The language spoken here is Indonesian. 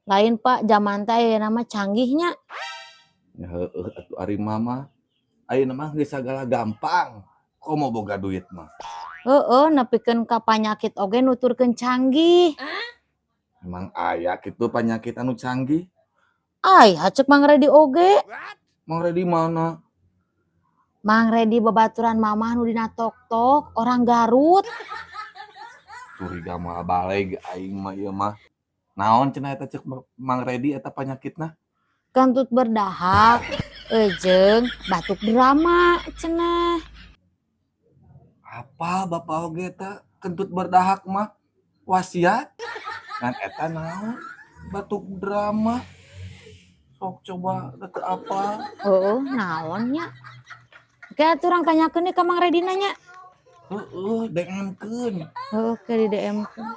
Lain Pak, zaman teh nama canggihnya. Ya heueuh atuh ari mah. Ayeuna mah geus sagala gampang. Komo boga duit mah. Heeh, nepikeun ka panyakit oge nuturkeun canggih. Emang aya kitu panyakit anu canggih? Ai, hacek Mang Redi oge. Mang Redi mana? Mang Redi babaturan mamah nu dina tok-tok, orang Garut. Curiga mah baleg aing mah ieu mah. Naon cenah eta ceuk Mang Redi eta panyakitna? Kentut berdahak, jeung batuk drama cenah. Apa bapak oge eta kentut berdahak mah? Wasiat? Ngan eta naon? Batuk drama. Sok coba teu apa? Heeh, naonnya? Oke, atuh urang tanyakeun deui ka Mang Redi nanya. Heeh, DM-keun. Heeh, ke di DM-keun.